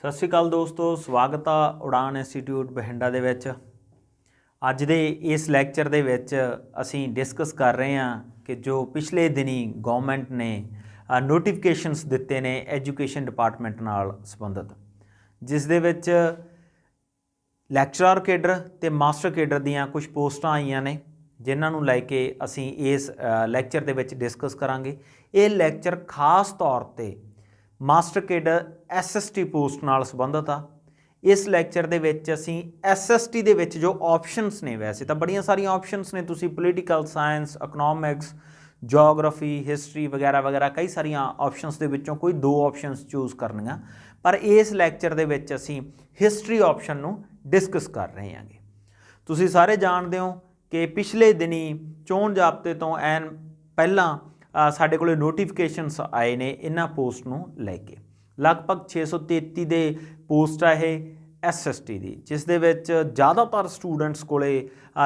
सत श्री अकाल दोस्तों, स्वागत आ उड़ान इंस्टीट्यूट बठिंडा दे विच। अज दे इस लैक्चर दे विच असीं डिस्कस कर रहे हैं कि जो पिछले दिनी गवर्नमेंट ने नोटिफिकेशनस दिते ने एजुकेशन डिपार्टमेंट नाल संबंधित, जिस दे विच लैक्चरर केडर ते मास्टर केडर दीयां कुछ पोस्टां आईयां ने, जिन्हां नूं लैके असीं इस लैक्चर दे विच डिस्कस करांगे। ये लैक्चर खास तौर ते मास्टर केडर SST पोस्ट नाल संबंधित आ। इस लैक्चर दे विच असीं SST दे विच जो ऑप्शनस ने, वैसे तो बड़ियां सारियां ऑप्शनस ने, तुसीं political science, economics, geography, history वगैरह वगैरह कई सारियां ऑप्शनस दे विचों कोई दो ऑप्शनस चूज़ करनियां, पर इस लैक्चर दे विच असीं हिस्टरी ऑप्शन नूं डिस्कस कर रहे हांगे। तुसीं सारे जाणदे हो कि पिछले दिनी चोण जाब्ते तो ऐन पहलां साडे कोले नोटिफिकेशनस आए ने इन्हां पोस्ट नूं लैके। लगभग 633 दे पोस्ट है SST दी, जिस दे विच ज़्यादातर स्टूडेंट्स कोले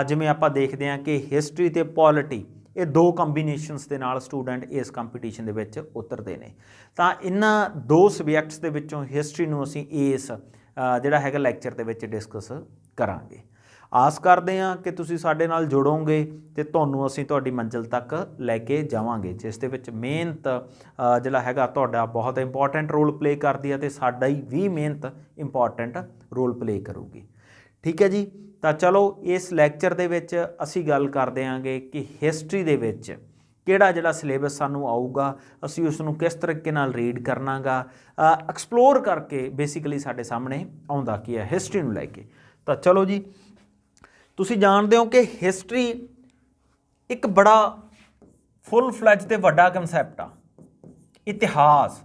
जिवें आपां देखदे हां कि हिस्टरी ते पॉलिटी ये दो कंबीनेशनस दे नाल स्टूडेंट इस कंपीटीशन दे विच उतरदे ने। तां इन्हां दो सबजैक्ट्स दे विचों हिस्टरी नूं असीं इस जिहड़ा हैगा लैक्चर दे विच डिस्कस करांगे। आस करते हैं कि तुसीं साडे नाल जुड़ोगे तो तुहानूं असीं तुहाडी मंजिल तक लैके जावांगे, जिस दे विच मेहनत जिहड़ा हैगा तुहाडा बहुत इंपॉर्टेंट रोल प्ले करदी है, तो साडी भी मेहनत इंपॉर्टेंट रोल प्ले करूगी। ठीक है जी, तो चलो इस लैक्चर दे विच असीं गल करदे आंगे कि हिस्टरी दे विच किहड़ा जिहड़ा सिलेबस सानूं आऊगा, असीं उस नूं किस तरीके नाल रीड करना गा, एक्सप्लोर करके बेसिकली साडे सामने आउंदा की है हिस्टरी नूं लैके। तो चलो जी, तुसीं जाणदे हो कि हिस्टरी एक बड़ा फुल फ्लैज ते वड्डा कंसैप्ट आ। इतिहास,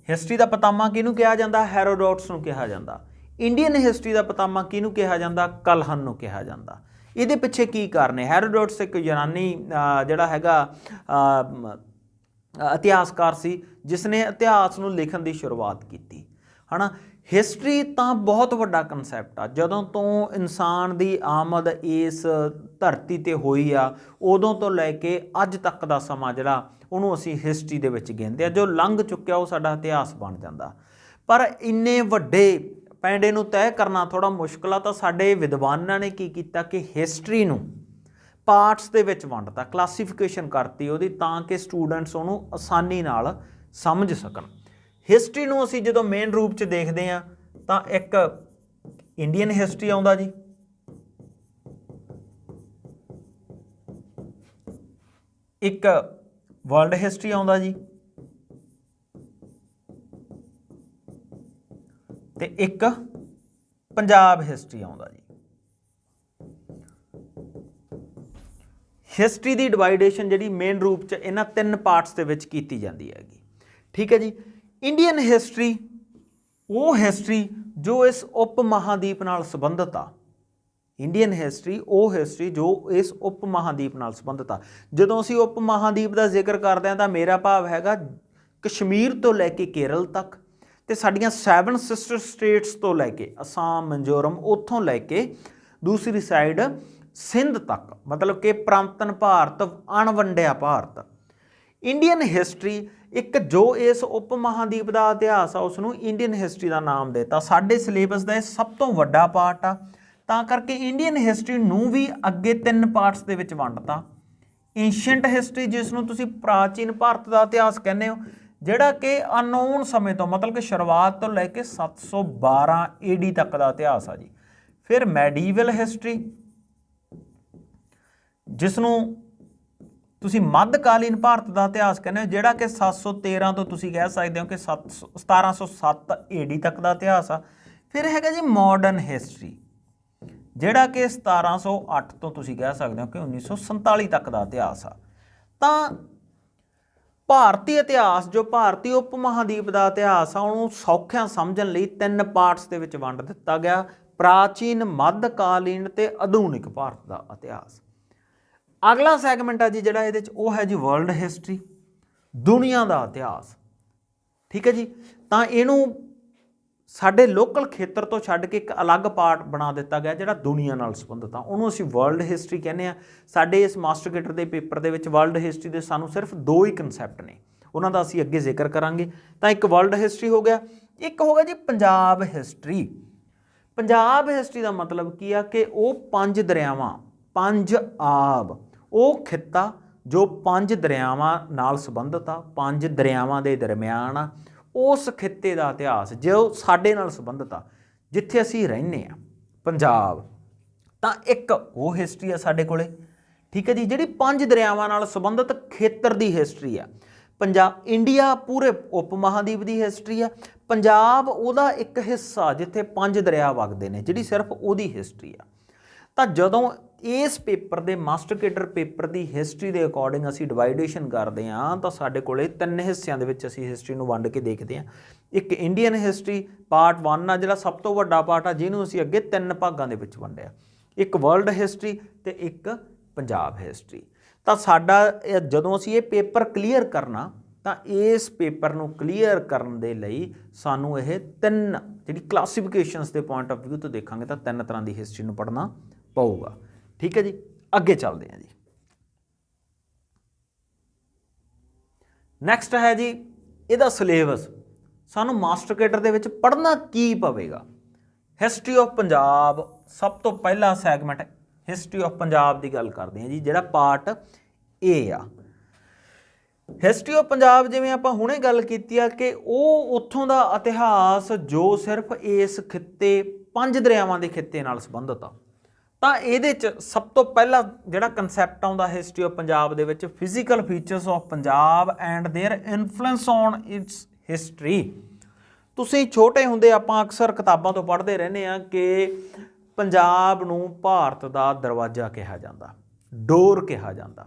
हिस्टरी का पितामह किहनूं कहा जाता? हैरोडोट्स नूं कहा जाता। इंडियन हिस्टरी का पितामह किहनूं कहा जाता? कलहन नूं कहा जाता। इहदे पिछे की कारण है? हैरोडोट्स एक यूनानी जिहड़ा हैगा इतिहासकार सी, जिसने इतिहास नूं लिखण दी शुरुआत की, है ना। हिस्टरी तो बहुत वड्डा कंसैप्ट आ। जदों तो इंसान की आमद इस धरती ते होई आ, उदों तो लैके अज तक का समा जिहड़ा उहनूं असीं हिस्टरी दे विच गिणदे आ। जो लंघ चुक्या वो साडा इतिहास बन जाता। पर इन्ने वड्डे पैंडे नूं तय करना थोड़ा मुश्किल आ। तां साडे विद्वानां ने की कीता कि हिस्टरी नूं पार्ट्स दे विच वंडता, क्लासीफिकेशन करती उहदी, तां कि स्टूडेंट्स उहनूं आसानी नाल समझ सकन। हिस्टरी नूं असीं जदों मेन रूप च देखते हैं तो एक इंडियन हिस्टरी आउंदा जी, एक वर्ल्ड हिस्टरी आउंदा जी, ते एक पंजाब हिस्टरी आउंदा जी। हिस्टरी की डिवाइडेशन जिहड़ी मेन रूप च इन्हां तीन पार्ट्स दे विच कीती जांदी हैगी। ठीक है जी। इंडियन हिस्टरी वो हिस्टरी जो इस उप महादीप नाल संबंधित आ। इंडियन हिस्टरी वो हिस्टरी जो इस उप महादीप नाल संबंधित आ। जदों असीं उप महादीप का जिक्र करते हैं तो मेरा भाव हैगा कश्मीर तो लैके केरल तक, ते साडियां 7 सिस्टर स्टेट्स तो लैके असम, मिजोरम, उत्थों लैके दूसरी साइड सिंध तक, मतलब कि प्रांतन भारत, अणवंडिया भारत। इंडियन हिस्टरी एक जो इस उप महादीप का इतिहास आ उसनूं इंडियन हिस्टरी का नाम देता। साडे सिलेबस का सब तो वड्डा पार्ट आ, तां करके इंडियन हिस्टरी नूं भी अगे 3 पार्ट्स दे विच वंडता। एंशियंट हिस्टरी, जिसनूं तुसीं प्राचीन भारत का इतिहास कहने हो, जिहड़ा कि अननोन समय तो, मतलब कि शुरुआत तो लैके 712 AD तक का इतिहास आ जी। फिर मैਡੀਵਲ हिस्टरी, जिसनूं तुसीं मध्यकालीन भारत का इतिहास कहने हो, जिहड़ा कि 713 तो तुसीं कह सकते हो कि 1707 AD तक का इतिहास आ। फिर हैगा जी मॉडर्न हिस्टरी, जिहड़ा कि 1708 तो तुसीं कह सकते हो कि 1947 तक का इतिहास आ। तां भारतीय इतिहास, जो भारतीय उप महादीप का इतिहास आ, उहनूं सौखिਆਂ समझण लई 3 पार्ट्स दे विच वंड दित्ता गया: प्राचीन, मध्यकालीन ते आधुनिक भारत का इतिहास। अगला सैगमेंट है जी जिहड़ा इहदे च वो है जी वर्ल्ड हिस्टरी, दुनिया का इतिहास। ठीक है जी। तो इहनूं साडे लोकल खेतर तो छड्ड के एक अलग पार्ट बना दिता गया जिहड़ा दुनिया नाल संबंधित आ, उहनूं असीं वर्ल्ड हिस्टरी कहने आ। साडे इस मास्टर केडर के पेपर दे विच वर्ल्ड हिस्टरी दे सानूं सिर्फ 2 ही कंसैप्ट ने, उन्हां दा असीं अगे जिक्र करांगे। तां एक वर्ल्ड हिस्टरी हो गया, एक होगा जी पंजाब हिस्टरी। पंजाब हिस्टरी का मतलब की आ कि वो 5 दरियावां, 5 आब, वो खिता जो 5 दरियावां नाल संबंधित आ, 5 दरियावां दे दरम्यान आ, उस खिते का इतिहास जो साडे नाल संबंधित आ, जिथे असीं रहिंदे आ पंजाब, तां एक वो हिस्टरी आ साडे कोले। ठीक है जी, जिहड़ी 5 दरियावां नाल संबंधित खेतर की हिस्टरी आ। पंजाब इंडिया पूरे उप महाद्वीप की हिस्टरी आ, पंजाब उहदा एक हिस्सा जिथे 5 दरिया वगदे ने, जिहड़ी सिर्फ उहदी हिस्टरी आ। ਤਾਂ ਜਦੋਂ ਇਸ ਪੇਪਰ ਦੇ ਮਾਸਟਰ ਕੇਡਰ ਪੇਪਰ ਦੀ ਹਿਸਟਰੀ ਦੇ ਅਕੋਰਡਿੰਗ ਅਸੀਂ ਡਿਵਾਈਡੇਸ਼ਨ ਕਰਦੇ ਹਾਂ ਤਾਂ ਸਾਡੇ ਕੋਲੇ 3 ਹਿੱਸਿਆਂ ਦੇ ਵਿੱਚ ਅਸੀਂ ਹਿਸਟਰੀ ਨੂੰ ਵੰਡ ਕੇ ਦੇਖਦੇ ਹਾਂ। ਇੱਕ ਇੰਡੀਅਨ ਹਿਸਟਰੀ ਪਾਰਟ 1 ਆ, ਜਿਹੜਾ ਸਭ ਤੋਂ ਵੱਡਾ ਪਾਰਟ ਆ, ਜਿਹਨੂੰ ਅਸੀਂ ਅੱਗੇ 3 ਭਾਗਾਂ ਦੇ ਵਿੱਚ ਵੰਡਿਆ, ਇੱਕ ਵਰਲਡ ਹਿਸਟਰੀ ਤੇ ਇੱਕ ਪੰਜਾਬ ਹਿਸਟਰੀ। ਤਾਂ ਸਾਡਾ ਜਦੋਂ ਅਸੀਂ ਇਹ ਪੇਪਰ ਕਲੀਅਰ ਕਰਨਾ ਤਾਂ ਇਸ ਪੇਪਰ ਨੂੰ ਕਲੀਅਰ ਕਰਨ ਦੇ ਲਈ ਸਾਨੂੰ ਇਹ 3 ਜਿਹੜੀ ਕਲਾਸੀਫਿਕੇਸ਼ਨਸ ਦੇ ਪੁਆਇੰਟ ਆਫ ਵਿਊ ਤੋਂ ਦੇਖਾਂਗੇ ਤਾਂ 3 ਤਰ੍ਹਾਂ ਦੀ ਹਿਸਟਰੀ ਨੂੰ ਪੜ੍ਹਨਾ ਪਊਗਾ। ठीक है जी, अगे चलते हैं जी। नैक्सट है जी इहदा सिलेबस, सानू मास्टर केडर दे विच पढ़ना की पवेगा। हिस्टरी ऑफ पंजाब सब तो पहला सैगमेंट हिस्टरी ऑफ पंजाब की गल करते हैं जी, जिहड़ा पार्ट ए आ। हिस्टरी ऑफ पंजाब जिवें आपां हुणे गल कीती आ कि वो उत्थों दा इतिहास जो सिर्फ इस खित्ते 5 दरियावां दे खित्ते नाल संबंधित आ। ਤਾਂ ਇਹਦੇ 'ਚ ਸਭ ਤੋਂ ਪਹਿਲਾ ਜਿਹੜਾ ਕਨਸੈਪਟ ਆਉਂਦਾ ਹਿਸਟਰੀ ਆਫ ਪੰਜਾਬ ਦੇ ਵਿੱਚ, physical features of Punjab and their influence on its history. ਤੁਸੀਂ ਛੋਟੇ ਹੁੰਦੇ ਆਪਾਂ ਅਕਸਰ ਕਿਤਾਬਾਂ ਤੋਂ ਪੜ੍ਹਦੇ ਰਹਿੰਦੇ ਆ ਕਿ ਪੰਜਾਬ ਨੂੰ ਭਾਰਤ ਦਾ ਦਰਵਾਜ਼ਾ ਕਿਹਾ ਜਾਂਦਾ, ਡੋਰ ਕਿਹਾ ਜਾਂਦਾ,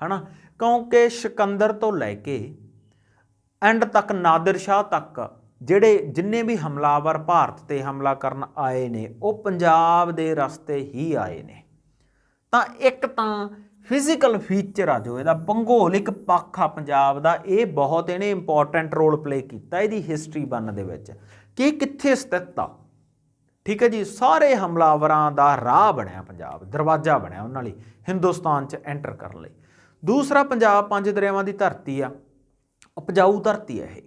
ਹੈ ਨਾ, ਕਿਉਂਕਿ ਸਿਕੰਦਰ ਤੋਂ ਲੈ ਕੇ ਐਂਡ ਤੱਕ ਨਾਦਰ ਸ਼ਾਹ ਤੱਕ ਜਿਹੜੇ ਜਿੰਨੇ ਵੀ ਹਮਲਾਵਰ ਭਾਰਤ ਤੇ ਹਮਲਾ ਕਰਨ ਆਏ ਨੇ ਉਹ ਪੰਜਾਬ ਦੇ ਰਸਤੇ ਹੀ ਆਏ ਨੇ। ਤਾਂ ਇੱਕ ਤਾਂ ਫਿਜ਼ੀਕਲ ਫੀਚਰ ਆ ਜੋ ਇਹਦਾ ਭੂਗੋਲਿਕ ਪੱਖ ਆ ਪੰਜਾਬ ਦਾ, ਇਹ ਬਹੁਤ ਇਹਨੇ ਇੰਪੋਰਟੈਂਟ ਰੋਲ ਪਲੇ ਕੀਤਾ ਇਹਦੀ ਹਿਸਟਰੀ ਬਣਨ ਦੇ ਵਿੱਚ ਕਿ ਕਿੱਥੇ ਸਥਿਤ ਆ। ਠੀਕ ਹੈ ਜੀ, ਸਾਰੇ ਹਮਲਾਵਰਾਂ ਦਾ ਰਾਹ ਬਣਿਆ ਪੰਜਾਬ, ਦਰਵਾਜ਼ਾ ਬਣਿਆ ਉਹਨਾਂ ਲਈ ਹਿੰਦੁਸਤਾਨ 'ਚ ਐਂਟਰ ਕਰਨ ਲਈ। ਦੂਸਰਾ, ਪੰਜਾਬ 5 ਦਰਿਆਵਾਂ ਦੀ ਧਰਤੀ ਆ, ਉਪਜਾਊ ਧਰਤੀ ਆ ਇਹ,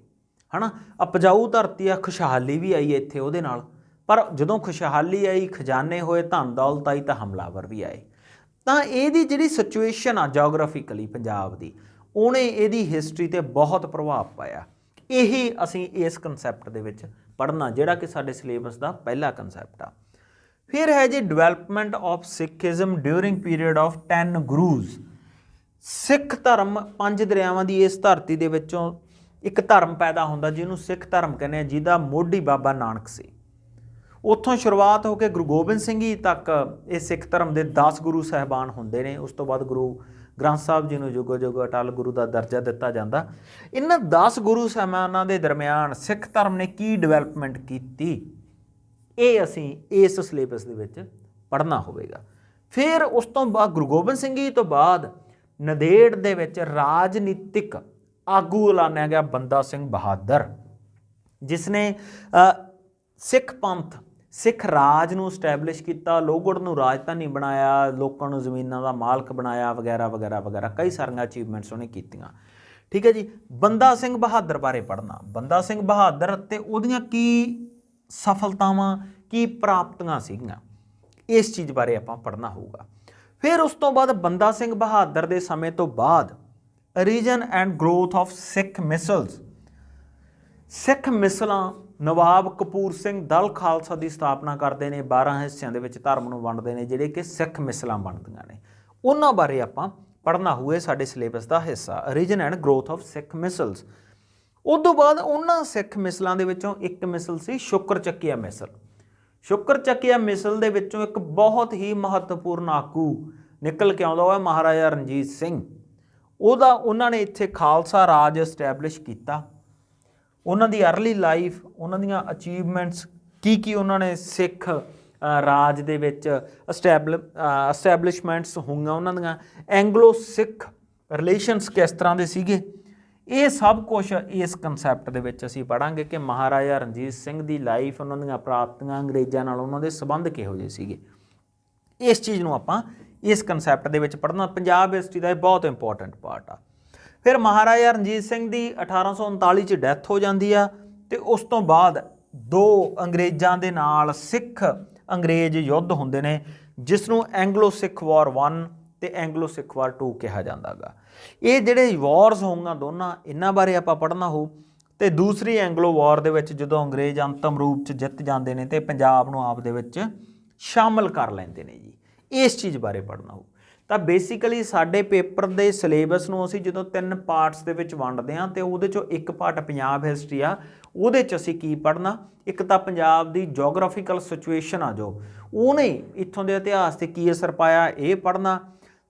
है ना, उपजाऊ धरती आ, खुशहाली भी आई इत्थे उहदे नाल, पर जदों खुशहाली आई, खजाने होए, धन दौलत आई, तो हमलावर भी आए। तो इहदी जिहड़ी सिचुएशन आ जोग्राफिकली पंजाब दी, उहने इहदी हिस्टरी ते बहुत प्रभाव पाया। यही असीं इस कंसैप्ट दे विच पढ़ना, जिहड़ा कि साडे सिलेबस दा पहला कंसैप्ट आ। फिर है जी development of Sikhism during period of 10 gurus. Sikh धर्म 5 दरियावां दी इस धरती दे विचों एक धर्म पैदा होंदा जिन्हों सिख धर्म कहने, जिहदा मोढी बाबा नानक से, उत्थों शुरुआत होकर गुरु गोबिंद सिंह जी तक ये सिख धर्म के 10 गुरु साहिबान होंदे ने। उस तो बाद गुरु ग्रंथ साहब जी नूं जुगो जुग अटल गुरु का दर्जा दिता जाता। इन्हां 10 गुरु साहिबानां दे दरम्यान सिख धर्म ने की डिवेलपमेंट की, ये असीं इस सिलेबस दे विच पढ़ना होवेगा। फिर उस तो बाद गुरु गोबिंद सिंह जी तो बाद नदेड़ दे विच राजनीतिक आगू ऐलानिया गया बंदा सिंह बहादुर, जिसने सिख पंथ सिख राज नूं स्टैबलिश किया, लोहगढ़ नूं राजधानी बनाया, लोगों नूं जमीनां दा मालक बनाया, वगैरह वगैरह वगैरह कई सारियां अचीवमेंट्स उन्हें कीतियां। ठीक है जी, बंदा सिंह बहादुर बारे पढ़ना, बंदा सिंह बहादुर ते उहदियां की सफलतावां की प्राप्तियां सीगियां, इस चीज़ बारे आपां पढ़ना होगा। फिर उस तो बाद बंदा सिंह बहादुर दे समय तो बाद region and growth of Sikh misls. Sikh मिसलां नवाब कपूर सिंह दल खालसा की स्थापना करते हैं, 12 हिस्सों के धर्म नूं वंडदे ने जिहड़े कि सिख मिसलां बनदियां ने, उन्हां बारे आपां पढ़ना होए साडे सिलेबस का हिस्सा, reason and growth of Sikh misls. उस तो बाद उन्हां सिख मिसलां दे विचों एक मिसल सी शुक्र चक्किया मिसल। शुक्र चक्किया मिसल दे विचों एक बहुत ही महत्वपूर्ण आगू निकल के आउंदा होया महाराजा रणजीत सिंह। ਉਹਦਾ ਉਹਨਾਂ ਨੇ ਇੱਥੇ ਖਾਲਸਾ ਰਾਜ ਇਸਟੈਬਲਿਸ਼ ਕੀਤਾ। ਉਹਨਾਂ ਦੀ ਅਰਲੀ ਲਾਈਫ, ਉਹਨਾਂ ਦੀਆਂ ਅਚੀਵਮੈਂਟਸ ਕੀ ਉਹਨਾਂ ਨੇ ਸਿੱਖ ਰਾਜ ਦੇ ਵਿੱਚ ਐਸਟੈਬਲਿਸ਼ਮੈਂਟਸ ਹੋਈਆਂ, ਉਹਨਾਂ ਦੀਆਂ ਐਂਗਲੋ ਸਿੱਖ ਰਿਲੇਸ਼ਨਸ ਕਿਸ ਤਰ੍ਹਾਂ ਦੇ ਸੀਗੇ, ਇਹ ਸਭ ਕੁਛ ਇਸ ਕੰਸੈਪਟ ਦੇ ਵਿੱਚ ਅਸੀਂ ਪੜ੍ਹਾਂਗੇ ਕਿ ਮਹਾਰਾਜਾ ਰਣਜੀਤ ਸਿੰਘ ਦੀ ਲਾਈਫ, ਉਹਨਾਂ ਦੀਆਂ ਪ੍ਰਾਪਤੀਆਂ, ਅੰਗਰੇਜ਼ਾਂ ਨਾਲ ਉਹਨਾਂ ਦੇ ਸੰਬੰਧ ਕਿਹੋ ਜਿਹੇ ਸੀਗੇ, ਇਸ ਚੀਜ਼ ਨੂੰ ਆਪਾਂ इस कंसैप्ट दे विच पढ़ना। पंजाब हिस्टरी का बहुत इंपॉर्टेंट पार्ट आ। फिर महाराजा रणजीत सिंह की 1839 च डैथ हो जाती है ਤੇ ਉਸ ਤੋਂ ਬਾਅਦ 2 ਅੰਗਰੇਜ਼ਾਂ ਦੇ ਨਾਲ ਸਿੱਖ ਅੰਗਰੇਜ਼ ਯੁੱਧ ਹੁੰਦੇ ਨੇ, ਜਿਸ ਨੂੰ ਐਂਗਲੋ ਸਿੱਖ ਵਾਰ 1 ਤੇ ਐਂਗਲੋ ਸਿੱਖ ਵਾਰ 2 ਕਿਹਾ ਜਾਂਦਾ ਗਾ। ਇਹ ਜਿਹੜੇ ਵਾਰਸ ਹੋਊਗਾ ਦੋਨਾਂ, ਇਹਨਾਂ ਬਾਰੇ ਆਪਾਂ ਪੜ੍ਹਨਾ ਹੋਊ। ਤੇ ਦੂਸਰੀ ਐਂਗਲੋ ਵਾਰ ਦੇ ਵਿੱਚ ਜਦੋਂ ਅੰਗਰੇਜ਼ ਅੰਤਮ ਰੂਪ 'ਚ ਜਿੱਤ ਜਾਂਦੇ ਨੇ ਤੇ ਪੰਜਾਬ ਨੂੰ ਆਪ ਦੇ ਵਿੱਚ ਸ਼ਾਮਲ ਕਰ ਲੈਂਦੇ ਨੇ ਜੀ, ਇਸ ਚੀਜ਼ ਬਾਰੇ ਪੜ੍ਹਨਾ ਹੋਊ। ਤਾਂ ਬੇਸਿਕਲੀ ਸਾਡੇ ਪੇਪਰ ਦੇ ਸਿਲੇਬਸ ਨੂੰ ਅਸੀਂ ਜਦੋਂ 3 ਪਾਰਟਸ ਦੇ ਵਿੱਚ ਵੰਡਦੇ ਹਾਂ ਤੇ ਉਹਦੇ 'ਚੋਂ ਇੱਕ ਪਾਰਟ ਪੰਜਾਬ ਹਿਸਟਰੀ ਆ, ਉਹਦੇ 'ਚ ਅਸੀਂ ਕੀ ਪੜ੍ਹਨਾ, ਇੱਕ ਤਾਂ ਪੰਜਾਬ ਦੀ ਜੋਗਰਾਫੀਕਲ ਸਿਚੁਏਸ਼ਨ ਆ ਜੋ ਉਹਨੇ ਇੱਥੋਂ ਦੇ ਇਤਿਹਾਸ 'ਤੇ ਕੀ ਅਸਰ ਪਾਇਆ ਇਹ ਪੜ੍ਹਨਾ,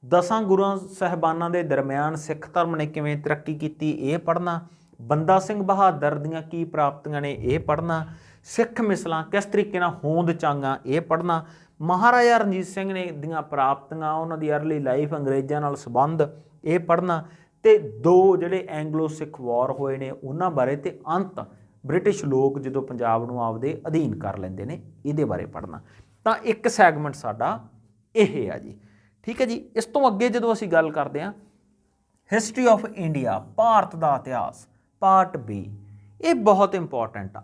10 ਗੁਰੂਆਂ ਸਾਹਿਬਾਨਾਂ ਦੇ ਦਰਮਿਆਨ ਸਿੱਖ ਧਰਮ ਨੇ ਕਿਵੇਂ ਤਰੱਕੀ ਕੀਤੀ ਇਹ ਪੜ੍ਹਨਾ, ਬੰਦਾ ਸਿੰਘ ਬਹਾਦਰ ਦੀਆਂ ਕੀ ਪ੍ਰਾਪਤੀਆਂ ਨੇ ਇਹ ਪੜ੍ਹਨਾ, ਸਿੱਖ ਮਿਸਲਾਂ ਕਿਸ ਤਰੀਕੇ ਨਾਲ ਹੋਂਦ ਚਾਂਗਾ ਇਹ ਪੜ੍ਹਨਾ, ਮਹਾਰਾਜਾ ਰਣਜੀਤ ਸਿੰਘ ਨੇ ਦੀਆਂ ਪ੍ਰਾਪਤੀਆਂ, ਉਹਨਾਂ ਦੀ ਅਰਲੀ ਲਾਈਫ, ਅੰਗਰੇਜ਼ਾਂ ਨਾਲ ਸੰਬੰਧ ਇਹ ਪੜ੍ਹਨਾ, ਤੇ 2 ਜਿਹੜੇ ਐਂਗਲੋ ਸਿੱਖ ਵਾਰ ਹੋਏ ਨੇ ਉਹਨਾਂ ਬਾਰੇ, ਤੇ ਅੰਤ ਬ੍ਰਿਟਿਸ਼ ਲੋਕ ਜਦੋਂ ਪੰਜਾਬ ਨੂੰ ਆਪਦੇ ਅਧੀਨ ਕਰ ਲੈਂਦੇ ਨੇ ਇਹਦੇ ਬਾਰੇ ਪੜ੍ਹਨਾ। ਤਾਂ ਇੱਕ ਸੈਗਮੈਂਟ ਸਾਡਾ ਇਹ ਆ ਜੀ, ਠੀਕ ਹੈ ਜੀ। ਇਸ ਤੋਂ ਅੱਗੇ ਜਦੋਂ ਅਸੀਂ ਗੱਲ ਕਰਦੇ ਹਾਂ ਹਿਸਟਰੀ ਆਫ ਇੰਡੀਆ, ਭਾਰਤ ਦਾ ਇਤਿਹਾਸ, ਪਾਰਟ B, ਇਹ ਬਹੁਤ ਇੰਪੋਰਟੈਂਟ ਆ,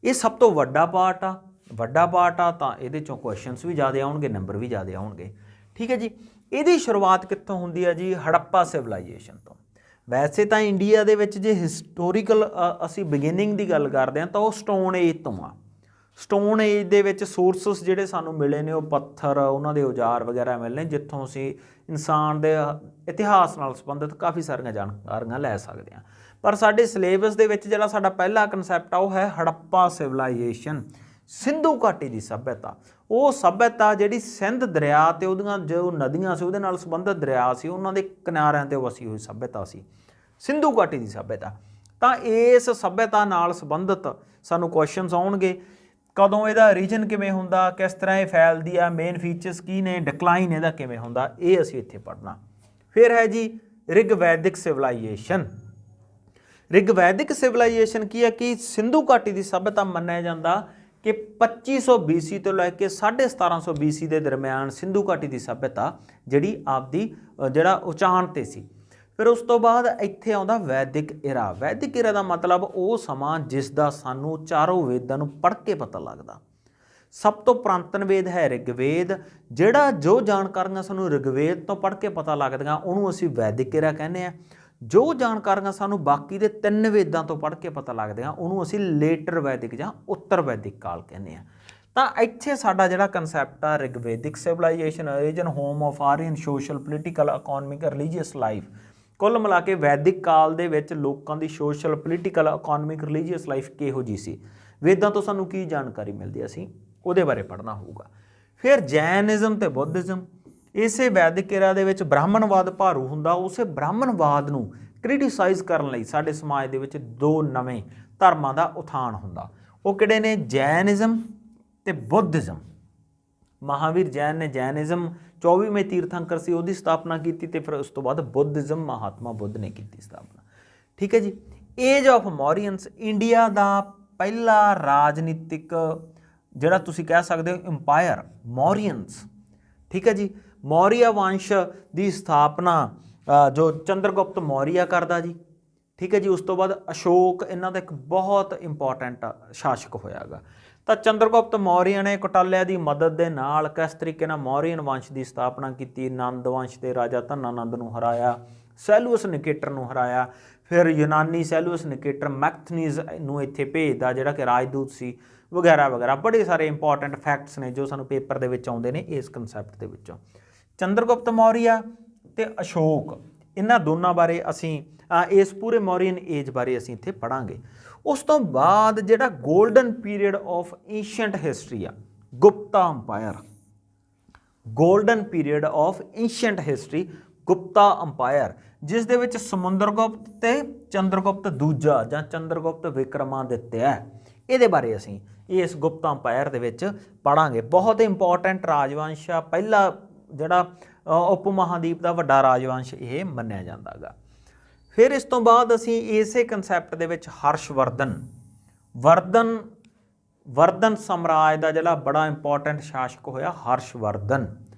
ਇਹ ਸਭ ਤੋਂ ਵੱਡਾ ਪਾਰਟ ਆ, ਤਾਂ ਇਹਦੇ ਚੋਂ ਕੁਐਸਚਨਸ ਵੀ ਜ਼ਿਆਦਾ ਆਉਣਗੇ, ਨੰਬਰ ਵੀ ਜ਼ਿਆਦਾ ਆਉਣਗੇ, ਠੀਕ ਹੈ ਜੀ। ਇਹਦੀ ਸ਼ੁਰੂਆਤ ਕਿੱਥੋਂ ਹੁੰਦੀ ਹੈ ਜੀ, ਹੜੱਪਾ ਸਿਵਲਾਈਜੇਸ਼ਨ ਤੋਂ। ਵੈਸੇ ਤਾਂ ਇੰਡੀਆ ਦੇ ਵਿੱਚ ਜੇ ਹਿਸਟੋਰੀਕਲ ਅਸੀਂ ਬਿਗਿਨਿੰਗ ਦੀ ਗੱਲ ਕਰਦੇ ਹਾਂ ਤਾਂ ਉਹ ਸਟੋਨ ਏਜ ਤੋਂ ਆ। ਸਟੋਨ ਏਜ ਦੇ ਵਿੱਚ ਸੋਰਸਸ ਜਿਹੜੇ ਸਾਨੂੰ ਮਿਲੇ ਨੇ ਉਹ ਪੱਥਰ, ਉਹਨਾਂ ਦੇ ਔਜ਼ਾਰ ਵਗੈਰਾ ਮਿਲਨੇ, ਜਿੱਥੋਂ ਅਸੀਂ ਇਨਸਾਨ ਦੇ ਇਤਿਹਾਸ ਨਾਲ ਸੰਬੰਧਿਤ ਕਾਫੀ ਸਾਰੀਆਂ ਜਾਣਕਾਰੀਆਂ ਲੈ ਸਕਦੇ ਹਾਂ। ਪਰ ਸਾਡੇ ਸਿਲੇਬਸ ਦੇ ਵਿੱਚ ਜਿਹੜਾ ਸਾਡਾ ਪਹਿਲਾ ਕਨਸੈਪਟ ਆ ਉਹ ਹੈ ਹੜੱਪਾ ਸਿਵਲਾਈਜੇਸ਼ਨ, ਸਿੰਧੂ ਘਾਟੀ ਦੀ ਸੱਭਿਅਤਾ। ਉਹ ਸੱਭਿਅਤਾ ਜਿਹੜੀ ਸਿੰਧ ਦਰਿਆ ਤੇ ਉਹਦੀਆਂ ਜੋ ਨਦੀਆਂ ਸੀ ਉਹਦੇ ਨਾਲ ਸੰਬੰਧਿਤ ਦਰਿਆ ਸੀ ਉਹਨਾਂ ਦੇ ਕਿਨਾਰਿਆਂ ਤੇ ਵਸੀ ਹੋਈ ਸੱਭਿਅਤਾ ਸੀ, ਸਿੰਧੂ ਘਾਟੀ ਦੀ ਸੱਭਿਅਤਾ। ਤਾਂ ਇਸ ਸੱਭਿਅਤਾ ਨਾਲ ਸੰਬੰਧਿਤ ਸਾਨੂੰ ਕੁਐਸਚਨਸ ਆਉਣਗੇ, ਕਦੋਂ ਇਹਦਾ ਰੀਜਨ ਕਿਵੇਂ ਹੁੰਦਾ, ਕਿਸ ਤਰ੍ਹਾਂ ਇਹ ਫੈਲਦੀ ਆ, ਮੇਨ ਫੀਚਰਸ ਕੀ ਨੇ, ਡਿਕਲਾਈਨ ਇਹਦਾ ਕਿਵੇਂ ਹੁੰਦਾ, ਇਹ ਅਸੀਂ ਇੱਥੇ ਪੜ੍ਹਨਾ। ਫਿਰ ਹੈ ਜੀ ਰਿਗਵੈਦਿਕ ਸਿਵਲਾਈਜੇਸ਼ਨ। ਰਿਗਵੈਦਿਕ ਸਿਵਲਾਈਜੇਸ਼ਨ ਕੀ ਹੈ ਕਿ ਸਿੰਧੂ ਘਾਟੀ ਦੀ ਸੱਭਿਅਤਾ ਮੰਨਿਆ ਜਾਂਦਾ ਕਿ 2500 BC ਤੋਂ ਲੈ ਕੇ 1750 BC ਦੇ ਦਰਮਿਆਨ ਸਿੰਧੂ ਘਾਟੀ ਦੀ ਸੱਭਿਅਤਾ ਜਿਹੜੀ ਆਪਦੀ ਜਿਹੜਾ ਉਚਾਣ 'ਤੇ ਸੀ। ਫਿਰ ਉਸ ਤੋਂ ਬਾਅਦ ਇੱਥੇ ਆਉਂਦਾ ਵੈਦਿਕ ਇਰਾ। ਵੈਦਿਕ ਇਰਾ ਦਾ ਮਤਲਬ ਉਹ ਸਮਾਂ ਜਿਸ ਦਾ ਸਾਨੂੰ ਚਾਰੋਂ ਵੇਦਾਂ ਨੂੰ ਪੜ੍ਹ ਕੇ ਪਤਾ ਲੱਗਦਾ। ਸਭ ਤੋਂ ਪੁਰਾਤਨ ਵੇਦ ਹੈ ਰਿਗਵੇਦ, ਜਿਹੜਾ ਜੋ ਜਾਣਕਾਰੀਆਂ ਸਾਨੂੰ ਰਿਗਵੇਦ ਤੋਂ ਪੜ੍ਹ ਕੇ ਪਤਾ ਲੱਗਦੀਆਂ ਉਹਨੂੰ ਅਸੀਂ ਵੈਦਿਕ ਇਰਾ ਕਹਿੰਦੇ ਹਾਂ। ਜੋ ਜਾਣਕਾਰੀਆਂ ਸਾਨੂੰ ਬਾਕੀ ਦੇ 3 ਵੇਦਾਂ ਤੋਂ ਪੜ੍ਹ ਕੇ ਪਤਾ ਲੱਗਦੀਆਂ ਉਹਨੂੰ ਅਸੀਂ ਲੇਟਰ ਵੈਦਿਕ ਜਾਂ ਉੱਤਰ ਵੈਦਿਕ ਕਾਲ ਕਹਿੰਦੇ ਹਾਂ। ਤਾਂ ਇੱਥੇ ਸਾਡਾ ਜਿਹੜਾ ਕਨਸੈਪਟ ਆ Rigvedic civilisation, region home of Aryan social, political, economic, religious life. ਕੁੱਲ ਮਿਲਾ ਕੇ ਵੈਦਿਕ ਕਾਲ ਦੇ ਵਿੱਚ ਲੋਕਾਂ ਦੀ social, political, economic, religious life ਕਿਹੋ ਜਿਹੀ ਸੀ, ਵੇਦਾਂ ਤੋਂ ਸਾਨੂੰ ਕੀ ਜਾਣਕਾਰੀ ਮਿਲਦੀ, ਅਸੀਂ ਉਹਦੇ ਬਾਰੇ ਪੜ੍ਹਨਾ ਹੋਊਗਾ। ਫਿਰ ਜੈਨਿਜ਼ਮ ਤੇ ਬੁੱਧਿਜ਼ਮ। ਇਸੇ ਵੈਦਿਕ ਇਰਾ ਦੇ ਵਿੱਚ ਬ੍ਰਾਹਮਣਵਾਦ ਭਾਰੂ ਹੁੰਦਾ। ਉਸੇ ਬ੍ਰਾਹਮਣਵਾਦ ਨੂੰ ਕ੍ਰਿਟੀਸਾਈਜ਼ ਕਰਨ ਲਈ ਸਾਡੇ ਸਮਾਜ ਦੇ ਵਿੱਚ 2 ਨਵੇਂ ਧਰਮਾਂ ਦਾ ਉਥਾਨ ਹੁੰਦਾ। ਉਹ ਕਿਹੜੇ ਨੇ, ਜੈਨਿਜ਼ਮ ਤੇ ਬੁੱਧਿਜ਼ਮ। ਮਹਾਵੀਰ ਜੈਨ ਨੇ ਜੈਨਿਜ਼ਮ 24ਵੇਂ ਤੀਰਥੰਕਰ ਸੀ, ਉਹਦੀ ਸਥਾਪਨਾ ਕੀਤੀ, ਤੇ ਫਿਰ ਉਸ ਤੋਂ ਬਾਅਦ ਬੁੱਧਿਜ਼ਮ ਮਹਾਤਮਾ ਬੁੱਧ ਨੇ ਕੀਤੀ ਸਥਾਪਨਾ, ਠੀਕ ਹੈ ਜੀ। ਏਜ ਆਫ ਮੌਰੀਅਨਸ, ਇੰਡੀਆ ਦਾ ਪਹਿਲਾ ਰਾਜਨੀਤਿਕ ਜਿਹੜਾ ਤੁਸੀਂ ਕਹਿ ਸਕਦੇ ਹੋ ਇੰਪਾਇਰ, ਮੌਰੀਅਨਸ, ਠੀਕ ਹੈ ਜੀ। ਮੌਰੀਆ ਵੰਸ਼ ਦੀ ਸਥਾਪਨਾ ਜੋ ਚੰਦਰਗੁਪਤ ਮੌਰੀਆ ਕਰਦਾ ਜੀ, ਠੀਕ ਹੈ ਜੀ। ਉਸ ਤੋਂ ਬਾਅਦ ਅਸ਼ੋਕ ਇਹਨਾਂ ਦਾ ਇੱਕ ਬਹੁਤ ਇੰਪੋਰਟੈਂਟ ਸ਼ਾਸਕ ਹੋਇਆਗਾ। ਤਾਂ ਚੰਦਰਗੁਪਤ ਮੌਰੀਆ ਨੇ ਕੌਟਾਲਿਆ ਦੀ ਮਦਦ ਦੇ ਨਾਲ ਕਿਸ ਤਰੀਕੇ ਨਾਲ ਮੌਰੀਅਨ ਵੰਸ਼ ਦੀ ਸਥਾਪਨਾ ਕੀਤੀ, ਨੰਦ ਵੰਸ਼ ਦੇ ਰਾਜਾ ਧਨਾਨੰਦ ਨੂੰ ਹਰਾਇਆ, ਸੈਲੂਅਸ ਨਿਕੇਟਰ ਨੂੰ ਹਰਾਇਆ। ਫਿਰ ਯੂਨਾਨੀ ਸੈਲੂਅਸ ਨਿਕੇਟਰ ਮੈਕਥਨੀਜ਼ ਨੂੰ ਇੱਥੇ ਭੇਜਦਾ ਜਿਹੜਾ ਕਿ ਰਾਜਦੂਤ ਸੀ, ਵਗੈਰਾ ਵਗੈਰਾ। ਬੜੇ ਸਾਰੇ ਇੰਪੋਰਟੈਂਟ ਫੈਕਟਸ ਨੇ ਜੋ ਸਾਨੂੰ ਪੇਪਰ ਦੇ ਵਿੱਚ ਆਉਂਦੇ ਨੇ ਇਸ ਕਨਸੈਪਟ ਦੇ ਵਿੱਚੋਂ। ਚੰਦਰਗੁਪਤ ਮੌਰੀਆ ਤੇ ਅਸ਼ੋਕ, ਇਹਨਾਂ ਦੋਨਾਂ ਬਾਰੇ ਅਸੀਂ ਇਸ ਪੂਰੇ ਮੌਰੀਅਨ ਏਜ ਬਾਰੇ ਅਸੀਂ ਇੱਥੇ ਪੜ੍ਹਾਂਗੇ। ਉਸ ਤੋਂ ਬਾਅਦ ਜਿਹੜਾ golden period of ancient history ਆ, Gupta empire. Golden period of ancient history, Gupta empire, ਜਿਸ ਦੇ ਵਿੱਚ ਸਮੁੰਦਰਗੁਪਤ ਤੇ ਚੰਦਰਗੁਪਤ ਦੂਜਾ ਜਾਂ ਚੰਦਰਗੁਪਤ ਵਿਕਰਮਾਦਿੱਤਿਆ, ਇਹਦੇ ਬਾਰੇ ਅਸੀਂ ਇਸ ਗੁਪਤਾ ਅੰਪਾਇਰ ਦੇ ਵਿੱਚ ਪੜ੍ਹਾਂਗੇ। ਬਹੁਤ ਇੰਪੋਰਟੈਂਟ ਰਾਜਵੰਸ਼ ਆ, ਪਹਿਲਾ ਜਿਹੜਾ ਉਪ ਮਹਾਦੀਪ ਦਾ ਵੱਡਾ ਰਾਜਵੰਸ਼ ਇਹ ਮੰਨਿਆ ਜਾਂਦਾ ਗਾ। ਫਿਰ ਇਸ ਤੋਂ ਬਾਅਦ ਅਸੀਂ ਇਸੇ ਕਨਸੈਪਟ ਦੇ ਵਿੱਚ ਵਰਧਨ ਸਾਮਰਾਜ ਦਾ ਜਿਹੜਾ ਬੜਾ ਇੰਪੋਰਟੈਂਟ ਸ਼ਾਸਕ ਹੋਇਆ ਹਰਸ਼ਵਰਧਨ,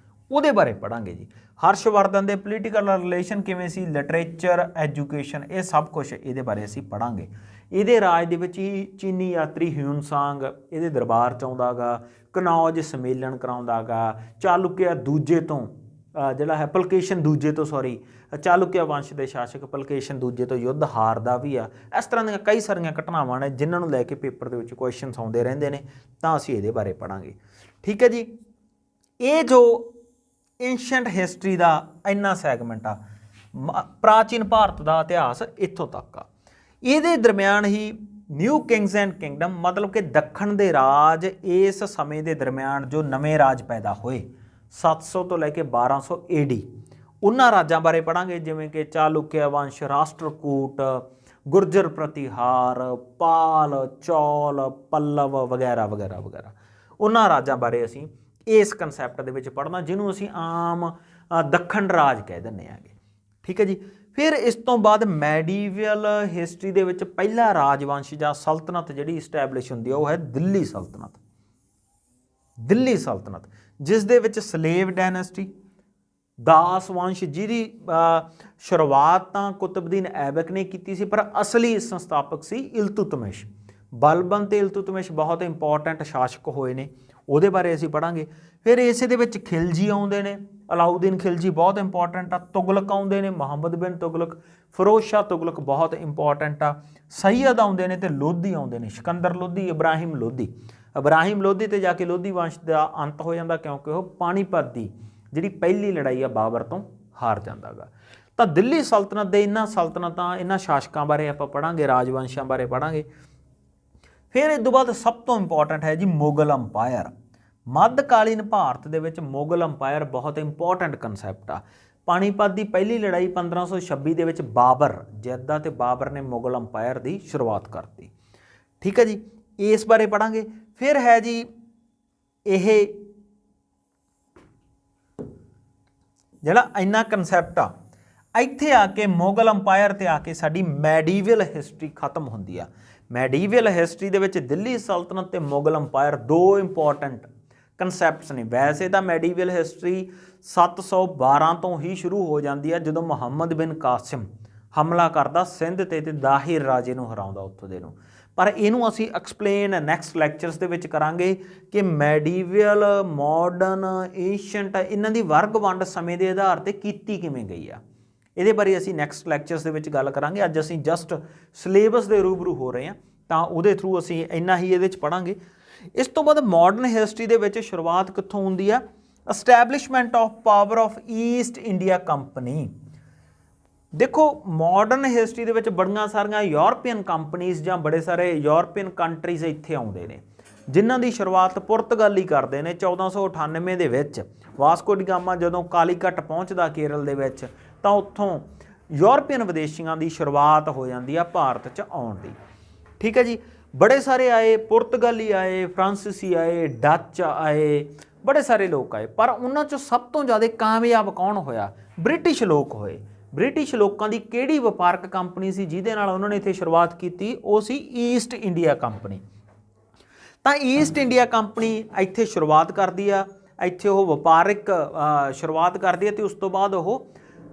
ਉਹਦੇ ਬਾਰੇ ਪੜ੍ਹਾਂਗੇ ਜੀ। ਹਰਸ਼ਵਰਧਨ ਦੇ ਪੋਲੀਟੀਕਲ ਰਿਲੇਸ਼ਨ ਕਿਵੇਂ ਸੀ, ਲਿਟਰੇਚਰ, ਐਜੂਕੇਸ਼ਨ, ਇਹ ਸਭ ਕੁਝ ਇਹਦੇ ਬਾਰੇ ਅਸੀਂ ਪੜ੍ਹਾਂਗੇ। ਇਹਦੇ ਰਾਜ ਦੇ ਵਿੱਚ ਹੀ ਚੀਨੀ ਯਾਤਰੀ ਹਿਊਨ-ਸਾਂਗ ਇਹਦੇ ਦਰਬਾਰ 'ਚ ਆਉਂਦਾ ਗਾ, ਕਨੌਜ ਸੰਮੇਲਨ ਕਰਾਉਂਦਾ ਗਾ, ਚਾਲੁਕਿਆ ਦੂਜੇ ਤੋਂ ਜਿਹੜਾ ਹੈ ਪਲਕੇਸ਼ਨ ਦੂਜੇ ਤੋਂ ਚਾਲੁਕਿਆ ਵੰਸ਼ ਦੇ ਸ਼ਾਸਕ ਪਲਕੇਸ਼ਨ ਦੂਜੇ ਤੋਂ ਯੁੱਧ ਹਾਰਦਾ ਵੀ ਆ। ਇਸ ਤਰ੍ਹਾਂ ਦੀਆਂ ਕਈ ਸਾਰੀਆਂ ਘਟਨਾਵਾਂ ਨੇ ਜਿਨ੍ਹਾਂ ਨੂੰ ਲੈ ਕੇ ਪੇਪਰ ਦੇ ਵਿੱਚ ਕੁਐਸਚਨਸ ਆਉਂਦੇ ਰਹਿੰਦੇ ਨੇ, ਤਾਂ ਅਸੀਂ ਇਹਦੇ ਬਾਰੇ ਪੜ੍ਹਾਂਗੇ। ਠੀਕ ਹੈ ਜੀ, ਇਹ ਜੋ ਏਂਸ਼ੀਐਂਟ ਹਿਸਟਰੀ ਦਾ ਇੰਨਾ ਸੈਗਮੈਂਟ ਆ, ਪ੍ਰਾਚੀਨ ਭਾਰਤ ਦਾ ਇਤਿਹਾਸ ਇੱਥੋਂ ਤੱਕ ਆ। ਇਹਦੇ ਦਰਮਿਆਨ ਹੀ ਨਿਊ ਕਿੰਗਸ ਐਂਡ ਕਿੰਗਡਮ ਮਤਲਬ ਕਿ ਦੱਖਣ ਦੇ ਰਾਜ ਇਸ ਸਮੇਂ ਦੇ ਦਰਮਿਆਨ ਜੋ ਨਵੇਂ ਰਾਜ ਪੈਦਾ ਹੋਏ 700 ਤੋਂ ਲੈ ਕੇ 1200 AD, ਉਹਨਾਂ ਰਾਜਾਂ ਬਾਰੇ ਪੜ੍ਹਾਂਗੇ, ਜਿਵੇਂ ਕਿ ਚਾਲੁਕਿਆ ਵੰਸ਼, ਰਾਸ਼ਟਰਕੂਟ, ਗੁਰਜਰ ਪ੍ਰਤਿਹਾਰ, ਪਾਲ, ਚੌਲ, ਪੱਲਵ ਵਗੈਰਾ ਵਗੈਰਾ ਵਗੈਰਾ। ਉਹਨਾਂ ਰਾਜਾਂ ਬਾਰੇ ਅਸੀਂ ਇਸ ਕਨਸੈਪਟ ਦੇ ਵਿੱਚ ਪੜ੍ਹਨਾ, ਜਿਹਨੂੰ ਅਸੀਂ ਆਮ ਦੱਖਣ ਰਾਜ ਕਹਿ ਦਿੰਦੇ ਆਂਗੇ। ਠੀਕ ਹੈ ਜੀ, ਫਿਰ ਇਸ ਤੋਂ ਬਾਅਦ ਮੈਡੀਵਲ ਹਿਸਟਰੀ ਦੇ ਵਿੱਚ ਪਹਿਲਾ ਰਾਜਵੰਸ਼ ਜਾਂ ਸਲਤਨਤ ਜਿਹੜੀ ਇਸਟੈਬਲਿਸ਼ ਹੁੰਦੀ ਹੈ ਉਹ ਹੈ ਦਿੱਲੀ ਸਲਤਨਤ। ਦਿੱਲੀ ਸਲਤਨਤ ਜਿਸ ਦੇ ਵਿੱਚ ਸਲੇਵ ਡਾਇਨੈਸਟੀ, ਦਾਸ ਵੰਸ਼, ਜਿਹਦੀ ਸ਼ੁਰੂਆਤ ਤਾਂ ਕੁਤਬਦੀਨ ਐਬਕ ਨੇ ਕੀਤੀ ਸੀ, ਪਰ ਅਸਲੀ ਸੰਸਥਾਪਕ ਸੀ ਇਲਤੁਤਮਿਸ਼। ਬਲਬਨ ਤੇ ਇਲਤੁਤਮਿਸ਼ ਬਹੁਤ ਇੰਪੋਰਟੈਂਟ ਸ਼ਾਸਕ ਹੋਏ ਨੇ, ਉਹਦੇ ਬਾਰੇ ਅਸੀਂ ਪੜ੍ਹਾਂਗੇ। ਫਿਰ ਇਸੇ ਦੇ ਵਿੱਚ ਖਿਲਜੀ ਆਉਂਦੇ ਨੇ, ਅਲਾਉਦੀਨ ਖਿਲਜੀ ਬਹੁਤ ਇੰਪੋਰਟੈਂਟ ਆ। ਤੁਗਲਕ ਆਉਂਦੇ ਨੇ, ਮੁਹੰਮਦ ਬਿਨ ਤੁਗਲਕ, ਫਿਰੋਜ਼ ਸ਼ਾਹ ਤੁਗਲਕ ਬਹੁਤ ਇੰਪੋਰਟੈਂਟ ਆ। ਸੈਯਦ ਆਉਂਦੇ ਨੇ ਤੇ ਲੋਧੀ ਆਉਂਦੇ ਨੇ, ਸਿਕੰਦਰ ਲੋਧੀ, ਇਬਰਾਹਿਮ ਲੋਧੀ। ਇਬਰਾਹਿਮ ਲੋਧੀ ਤੇ ਜਾ ਕੇ ਲੋਧੀ ਵੰਸ਼ ਦਾ ਅੰਤ ਹੋ ਜਾਂਦਾ, ਕਿਉਂਕਿ ਉਹ ਪਾਣੀਪਤ ਦੀ ਜਿਹੜੀ ਪਹਿਲੀ ਲੜਾਈ ਆ ਬਾਬਰ ਤੋਂ ਹਾਰ ਜਾਂਦਾ ਗਾ। ਤਾਂ ਦਿੱਲੀ ਸਲਤਨਤ ਦੇ ਇਹਨਾਂ ਸਲਤਨਤਾਂ, ਇਹਨਾਂ ਸ਼ਾਸਕਾਂ ਬਾਰੇ ਆਪਾਂ ਪੜ੍ਹਾਂਗੇ, ਰਾਜਵੰਸ਼ਾਂ ਬਾਰੇ ਪੜ੍ਹਾਂਗੇ। ਫਿਰ ਇਸ ਤੋਂ ਬਾਅਦ ਸਭ ਤੋਂ ਇੰਪੋਰਟੈਂਟ ਹੈ ਜੀ ਮੁਗਲ ਅੰਪਾਇਰ। ਮੱਧਕਾਲੀਨ ਭਾਰਤ ਦੇ ਵਿੱਚ ਮੁਗਲ ਅੰਪਾਇਰ ਬਹੁਤ ਇੰਪੋਰਟੈਂਟ ਕਨਸੈਪਟ ਆ। ਪਾਣੀਪਤ ਦੀ ਪਹਿਲੀ ਲੜਾਈ 1526 ਦੇ ਵਿੱਚ ਬਾਬਰ ਜਿੱਤਦਾ ਤੇ ਬਾਬਰ ਨੇ ਮੁਗਲ ਅੰਪਾਇਰ ਦੀ ਸ਼ੁਰੂਆਤ ਕਰਤੀ। ਠੀਕ ਹੈ ਜੀ, ਇਸ ਬਾਰੇ ਪੜ੍ਹਾਂਗੇ। ਫਿਰ ਹੈ ਜੀ ਇਹ ਜਿਹੜਾ ਇੰਨਾ ਕਨਸੈਪਟ ਆ, ਇੱਥੇ ਆ ਕੇ ਮੁਗਲ ਅੰਪਾਇਰ ਤੇ ਆ ਕੇ ਸਾਡੀ ਮੈਡੀਵਲ ਹਿਸਟਰੀ ਖਤਮ ਹੁੰਦੀ ਆ। ਮੈਡੀਵਲ ਹਿਸਟਰੀ ਦੇ ਵਿੱਚ ਦਿੱਲੀ ਸਲਤਨਤ ਤੇ ਮੁਗਲ ਅੰਪਾਇਰ ਦੋ ਇੰਪੋਰਟੈਂਟ ਕਨਸੈਪਟਸ ਨੇ। ਵੈਸੇ ਤਾਂ ਮੈਡੀਵਲ ਹਿਸਟਰੀ 712 ਤੋਂ ਹੀ ਸ਼ੁਰੂ ਹੋ ਜਾਂਦੀ ਆ, ਜਦੋਂ ਮੁਹੰਮਦ ਬਿਨ ਕਾਸਿਮ ਹਮਲਾ ਕਰਦਾ ਸਿੰਧ ਤੇ ਦਾਹਿਰ ਰਾਜੇ ਨੂੰ ਹਰਾਉਂਦਾ ਉੱਥੋਂ ਦੇ ਨੂੰ। ਪਰ ਇਹਨੂੰ ਅਸੀਂ ਐਕਸਪਲੇਨ ਨੈਕਸਟ ਲੈਕਚਰਸ ਦੇ ਵਿੱਚ ਕਰਾਂਗੇ ਕਿ ਮੈਡੀਵਲ, ਮਾਡਰਨ, ਏਂਸ਼ੀਐਂਟ ਇਹਨਾਂ ਦੀ ਵਰਗ ਵੰਡ ਸਮੇਂ ਦੇ ਆਧਾਰ ਤੇ ਕੀਤੀ ਕਿਵੇਂ ਗਈ ਆ। ਇਹਦੇ ਬਾਰੇ ਅਸੀਂ ਨੈਕਸਟ ਲੈਕਚਰਸ ਦੇ ਵਿੱਚ ਗੱਲ ਕਰਾਂਗੇ। ਅੱਜ ਅਸੀਂ ਜਸਟ ਸਿਲੇਬਸ ਦੇ ਰੂਬਰੂ ਹੋ ਰਹੇ ਹਾਂ, ਤਾਂ ਉਹਦੇ ਥਰੂ ਅਸੀਂ ਇੰਨਾ ਹੀ ਇਹਦੇ 'ਚ ਪੜ੍ਹਾਂਗੇ। ਇਸ ਤੋਂ ਬਾਅਦ ਮਾਡਰਨ ਹਿਸਟਰੀ ਦੇ ਵਿੱਚ ਸ਼ੁਰੂਆਤ ਕਿੱਥੋਂ ਹੁੰਦੀ ਆ? Establishment of power of East India company. ਦੇਖੋ, ਮਾਡਰਨ ਹਿਸਟਰੀ ਦੇ ਵਿੱਚ ਬੜੀਆਂ ਸਾਰੀਆਂ ਯੂਰਪੀਅਨ ਕੰਪਨੀਜ਼ ਜਾਂ ਬੜੇ ਸਾਰੇ ਯੂਰਪੀਅਨ ਕੰਟਰੀਜ਼ ਇੱਥੇ ਆਉਂਦੇ ਨੇ, ਜਿਨ੍ਹਾਂ ਦੀ ਸ਼ੁਰੂਆਤ ਪੁਰਤਗਾਲੀ ਕਰਦੇ ਨੇ। 1498 ਦੇ ਵਿੱਚ ਵਾਸਕੋ ਡੀ ਗਾਮਾ ਜਦੋਂ ਕਾਲੀਕਟ ਪਹੁੰਚਦਾ ਕੇਰਲ ਦੇ ਵਿੱਚ, ਤਾਂ ਉੱਥੋਂ ਯੂਰਪੀਅਨ ਵਿਦੇਸ਼ੀਆਂ ਦੀ ਸ਼ੁਰੂਆਤ ਹੋ ਜਾਂਦੀ ਆ ਭਾਰਤ 'ਚ ਆਉਣ ਦੀ। ਠੀਕ ਹੈ ਜੀ, ਬੜੇ ਸਾਰੇ ਆਏ, ਪੁਰਤਗਾਲੀ ਆਏ, ਫਰਾਂਸੀਸੀ ਆਏ, ਡੱਚ ਆਏ, ਬੜੇ ਸਾਰੇ ਲੋਕ ਆਏ, ਪਰ ਉਹਨਾਂ 'ਚੋਂ ਸਭ ਤੋਂ ਜ਼ਿਆਦਾ ਕਾਮਯਾਬ ਕੌਣ ਹੋਇਆ? ਬ੍ਰਿਟਿਸ਼ ਲੋਕ ਹੋਏ। ਬ੍ਰਿਟਿਸ਼ ਲੋਕਾਂ ਦੀ ਕਿਹੜੀ ਵਪਾਰਕ ਕੰਪਨੀ ਸੀ ਜਿਹਦੇ ਨਾਲ ਉਹਨਾਂ ਨੇ ਇੱਥੇ ਸ਼ੁਰੂਆਤ ਕੀਤੀ? ਉਹ ਸੀ ਈਸਟ ਇੰਡੀਆ ਕੰਪਨੀ। ਤਾਂ ਈਸਟ ਇੰਡੀਆ ਕੰਪਨੀ ਇੱਥੇ ਸ਼ੁਰੂਆਤ ਕਰਦੀ ਆ, ਇੱਥੇ ਉਹ ਵਪਾਰਿਕ ਸ਼ੁਰੂਆਤ ਕਰਦੀ ਹੈ ਤੇ ਉਸ ਤੋਂ ਬਾਅਦ ਉਹ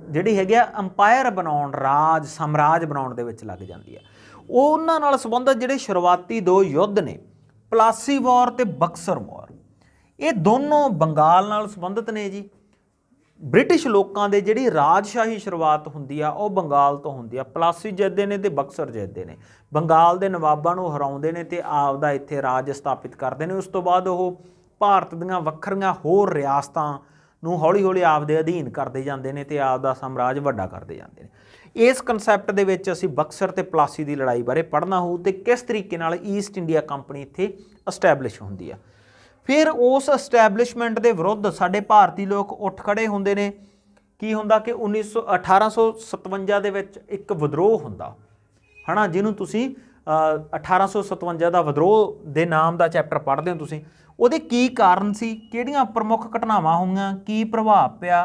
ਜਿਹੜੀ ਹੈਗੀ ਆ ਅੰਪਾਇਰ ਬਣਾਉਣ, ਰਾਜ ਸਾਮਰਾਜ ਬਣਾਉਣ ਦੇ ਵਿੱਚ ਲੱਗ ਜਾਂਦੀ ਆ। ਉਹਨਾਂ ਨਾਲ ਸੰਬੰਧਿਤ ਜਿਹੜੇ ਸ਼ੁਰੂਆਤੀ ਦੋ ਯੁੱਧ ਨੇ, ਪਲਾਸੀ ਵਾਰ ਤੇ ਬਕਸਰ ਵਾਰ, ਇਹ ਦੋਨੋਂ ਬੰਗਾਲ ਨਾਲ ਸੰਬੰਧਿਤ ਨੇ ਜੀ। ਬ੍ਰਿਟਿਸ਼ ਲੋਕਾਂ ਦੇ ਜਿਹੜੀ ਰਾਜਸ਼ਾਹੀ ਸ਼ੁਰੂਆਤ ਹੁੰਦੀ ਆ ਉਹ ਬੰਗਾਲ ਤੋਂ ਹੁੰਦੀ ਆ। ਪਲਾਸੀ ਜਿੱਤਦੇ ਨੇ ਤੇ ਬਕਸਰ ਜਿੱਤਦੇ ਨੇ, ਬੰਗਾਲ ਦੇ ਨਵਾਬਾਂ ਨੂੰ ਹਰਾਉਂਦੇ ਨੇ ਤੇ ਆਪਦਾ ਇੱਥੇ ਰਾਜ ਸਥਾਪਿਤ ਕਰਦੇ ਨੇ। ਉਸ ਤੋਂ ਬਾਅਦ ਉਹ ਭਾਰਤ ਦੀਆਂ ਵੱਖਰੀਆਂ ਹੋਰ ਰਿਆਸਤਾਂ ਨੂੰ ਹੌਲੀ ਹੌਲੀ ਆਪਦੇ ਅਧੀਨ ਕਰਦੇ ਜਾਂਦੇ ਨੇ ਤੇ ਆਪਦਾ ਸਾਮਰਾਜ ਵੱਡਾ ਕਰਦੇ ਜਾਂਦੇ ਨੇ। ਇਸ ਕਨਸੈਪਟ ਦੇ ਵਿੱਚ ਅਸੀਂ ਬਕਸਰ ਤੇ ਪਲਾਸੀ ਦੀ ਲੜਾਈ ਬਾਰੇ ਪੜ੍ਹਨਾ ਹੋਊ ਤੇ ਕਿਸ ਤਰੀਕੇ ਨਾਲ ਈਸਟ ਇੰਡੀਆ ਕੰਪਨੀ ਇੱਥੇ ਅਸਟੈਬਲਿਸ਼ ਹੁੰਦੀ ਆ। ਫਿਰ ਉਸ ਐਸਟੈਬਲਿਸ਼ਮੈਂਟ ਦੇ ਵਿਰੁੱਧ ਸਾਡੇ ਭਾਰਤੀ ਲੋਕ ਉੱਠ ਖੜੇ ਹੁੰਦੇ ਨੇ। ਕੀ ਹੁੰਦਾ ਕਿ 1857 ਦੇ ਵਿੱਚ ਇੱਕ ਵਿਦਰੋਹ ਹੁੰਦਾ ਹੈ ਨਾ, ਜਿਹਨੂੰ ਤੁਸੀਂ 1857 ਦਾ ਵਿਦਰੋਹ ਦੇ ਨਾਮ ਦਾ ਚੈਪਟਰ ਪੜ੍ਹਦੇ ਹੋ ਤੁਸੀਂ। ਉਹਦੇ ਕੀ ਕਾਰਨ ਸੀ, ਕਿਹੜੀਆਂ ਪ੍ਰਮੁੱਖ ਘਟਨਾਵਾਂ ਹੋਈਆਂ, ਕੀ ਪ੍ਰਭਾਵ ਪਿਆ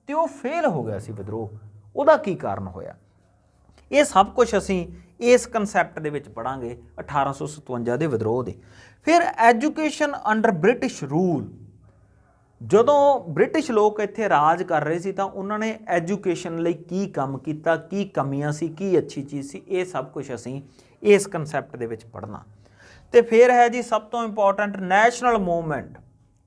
ਤੇ ਉਹ ਫੇਲ ਹੋ ਗਿਆ ਸੀ ਵਿਦਰੋਹ, ਉਹਦਾ ਕੀ ਕਾਰਨ ਹੋਇਆ, ਇਹ ਸਭ ਕੁਝ ਅਸੀਂ ਇਸ ਕਨਸੈਪਟ ਦੇ ਵਿੱਚ ਪੜ੍ਹਾਂਗੇ 1857 ਦੇ ਵਿਦਰੋਹ ਦੇ। ਫਿਰ ਐਜੂਕੇਸ਼ਨ ਅੰਡਰ ਬ੍ਰਿਟਿਸ਼ ਰੂਲ, ਜਦੋਂ ਬ੍ਰਿਟਿਸ਼ ਲੋਕ ਇੱਥੇ ਰਾਜ ਕਰ ਰਹੇ ਸੀ ਤਾਂ ਉਹਨਾਂ ਨੇ ਐਜੂਕੇਸ਼ਨ ਲਈ ਕੀ ਕੰਮ ਕੀਤਾ, ਕੀ ਕਮੀਆਂ ਸੀ, ਕੀ ਅੱਛੀ ਚੀਜ਼ ਸੀ, ਇਹ ਸਭ ਕੁਝ ਅਸੀਂ इस कंसैप्ट दे विच पढ़ना। तो फिर है जी सब तो इंपॉर्टेंट नैशनल मूवमेंट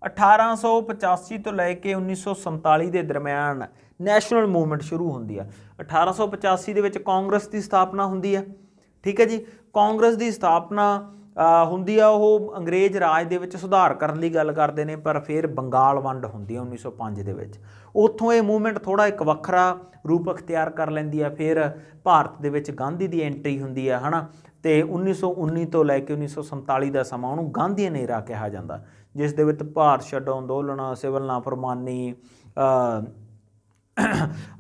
1885 तो लैके 1947 के दरम्यान नैशनल मूवमेंट शुरू होंदी है। 1885 दे विच कांग्रेस की स्थापना होंदी है, ठीक है जी। कांग्रेस की स्थापना ਹੁੰਦੀ ਆ ਉਹ ਅੰਗਰੇਜ਼ ਰਾਜ ਦੇ ਵਿੱਚ ਸੁਧਾਰ ਕਰਨ ਦੀ ਗੱਲ ਕਰਦੇ ਨੇ, ਪਰ ਫਿਰ ਬੰਗਾਲ ਵੰਡ ਹੁੰਦੀ ਹੈ 1905 ਦੇ ਵਿੱਚ। ਉੱਥੋਂ ਇਹ ਮੂਵਮੈਂਟ ਥੋੜ੍ਹਾ ਇੱਕ ਵੱਖਰਾ ਰੂਪ ਅਖਤਿਆਰ ਕਰ ਲੈਂਦੀ ਆ। ਫਿਰ ਭਾਰਤ ਦੇ ਵਿੱਚ ਗਾਂਧੀ ਦੀ ਐਂਟਰੀ ਹੁੰਦੀ ਆ, ਹੈ ਨਾ। ਅਤੇ 1919 ਤੋਂ ਲੈ ਕੇ 1947 ਦਾ ਸਮਾਂ ਉਹਨੂੰ ਗਾਂਧੀਅਨ ਏਰਾ ਕਿਹਾ ਜਾਂਦਾ, ਜਿਸ ਦੇ ਵਿੱਚ ਭਾਰਤ ਛੱਡੋ ਅੰਦੋਲਨ, ਸਿਵਲ ਨਾਫਰਮਾਨੀ,